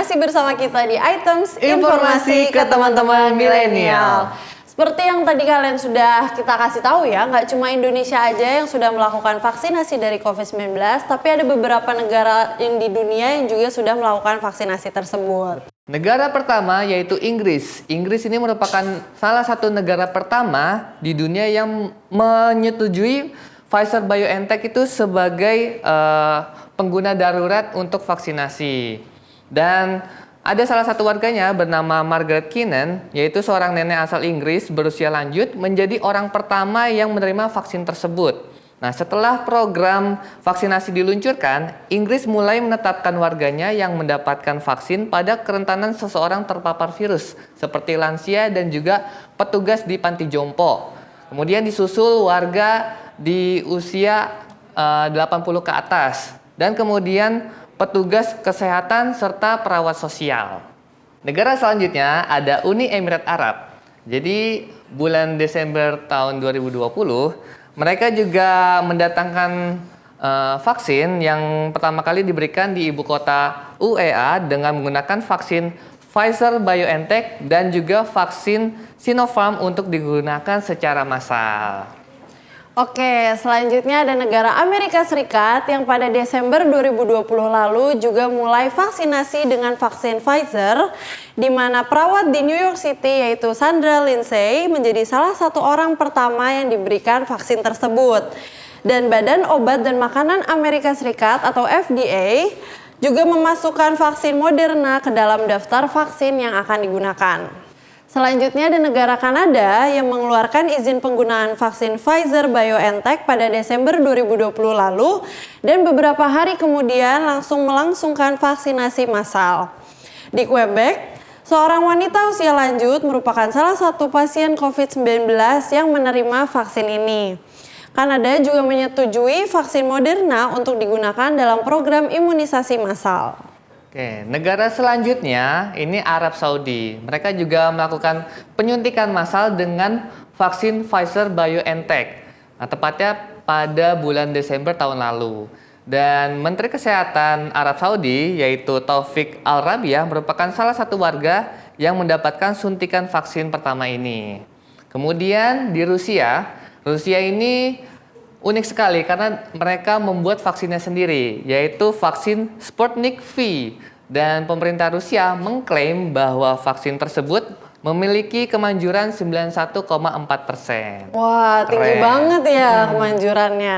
masih bersama kita di Items Informasi ke teman-teman milenial. Seperti yang tadi kalian sudah kita kasih tahu ya, nggak cuma Indonesia aja yang sudah melakukan vaksinasi dari COVID-19, tapi ada beberapa negara di dunia yang juga sudah melakukan vaksinasi tersebut. Negara pertama yaitu Inggris. Inggris ini merupakan salah satu negara pertama di dunia yang menyetujui Pfizer-BioNTech itu sebagai pengguna darurat untuk vaksinasi. Dan ada salah satu warganya bernama Margaret Keenan, yaitu seorang nenek asal Inggris berusia lanjut, menjadi orang pertama yang menerima vaksin tersebut. Nah, setelah program vaksinasi diluncurkan, Inggris mulai menetapkan warganya yang mendapatkan vaksin pada kerentanan seseorang terpapar virus, seperti lansia dan juga petugas di panti jompo. Kemudian disusul warga di usia 80 ke atas, dan kemudian petugas kesehatan serta perawat sosial. Negara selanjutnya ada Uni Emirat Arab. Jadi bulan Desember tahun 2020, mereka juga mendatangkan vaksin yang pertama kali diberikan di ibu kota UEA dengan menggunakan vaksin Pfizer-BioNTech dan juga vaksin Sinopharm untuk digunakan secara massal. Oke, selanjutnya ada negara Amerika Serikat yang pada Desember 2020 lalu juga mulai vaksinasi dengan vaksin Pfizer, di mana perawat di New York City yaitu Sandra Lindsay menjadi salah satu orang pertama yang diberikan vaksin tersebut. Dan Badan Obat dan Makanan Amerika Serikat atau FDA juga memasukkan vaksin Moderna ke dalam daftar vaksin yang akan digunakan. Selanjutnya ada negara Kanada yang mengeluarkan izin penggunaan vaksin Pfizer-BioNTech pada Desember 2020 lalu dan beberapa hari kemudian langsung melangsungkan vaksinasi massal. Di Quebec, seorang wanita usia lanjut merupakan salah satu pasien COVID-19 yang menerima vaksin ini. Kanada juga menyetujui vaksin Moderna untuk digunakan dalam program imunisasi massal. Oke, negara selanjutnya ini Arab Saudi. Mereka juga melakukan penyuntikan massal dengan vaksin Pfizer-BioNTech. Nah, tepatnya pada bulan Desember tahun lalu. Dan Menteri Kesehatan Arab Saudi yaitu Taufik Al-Rabiah merupakan salah satu warga yang mendapatkan suntikan vaksin pertama ini. Kemudian di Rusia ini unik sekali karena mereka membuat vaksinnya sendiri, yaitu vaksin Sputnik V. Dan pemerintah Rusia mengklaim bahwa vaksin tersebut memiliki kemanjuran 91,4%. Wah, tinggi banget ya kemanjurannya.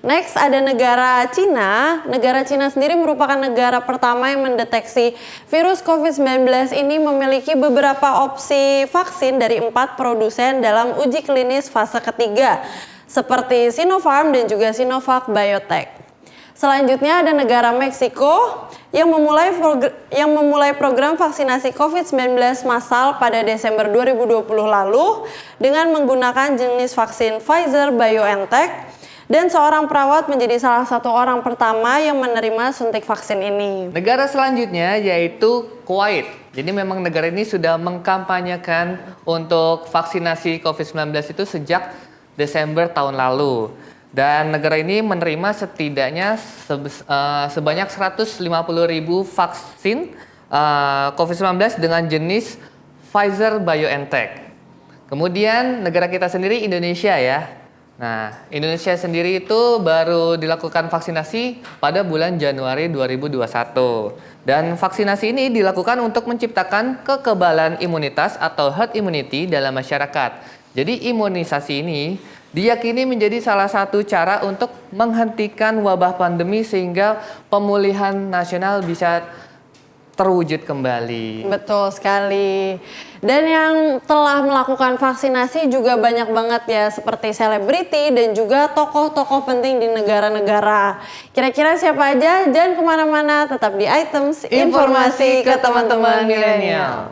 Next ada negara Cina. Negara Cina sendiri merupakan negara pertama yang mendeteksi virus COVID-19 ini memiliki beberapa opsi vaksin dari 4 produsen dalam uji klinis fase ketiga, seperti Sinopharm dan juga Sinovac Biotech. Selanjutnya ada negara Meksiko yang memulai program vaksinasi COVID-19 massal pada Desember 2020 lalu dengan menggunakan jenis vaksin Pfizer-BioNTech, dan seorang perawat menjadi salah satu orang pertama yang menerima suntik vaksin ini. Negara selanjutnya yaitu Kuwait. Jadi memang negara ini sudah mengkampanyekan untuk vaksinasi COVID-19 itu sejak Desember tahun lalu. Dan negara ini menerima setidaknya sebanyak 150.000 vaksin COVID-19 dengan jenis Pfizer-BioNTech. Kemudian negara kita sendiri Indonesia ya. Nah, Indonesia sendiri itu baru dilakukan vaksinasi pada bulan Januari 2021. Dan vaksinasi ini dilakukan untuk menciptakan kekebalan imunitas atau herd immunity dalam masyarakat. Jadi imunisasi ini diyakini menjadi salah satu cara untuk menghentikan wabah pandemi sehingga pemulihan nasional bisa terwujud kembali. Betul sekali. Dan yang telah melakukan vaksinasi juga banyak banget ya, seperti selebriti dan juga tokoh-tokoh penting di negara-negara. Kira-kira siapa aja? Jangan kemana-mana, tetap di Items Informasi ke teman-teman milenial.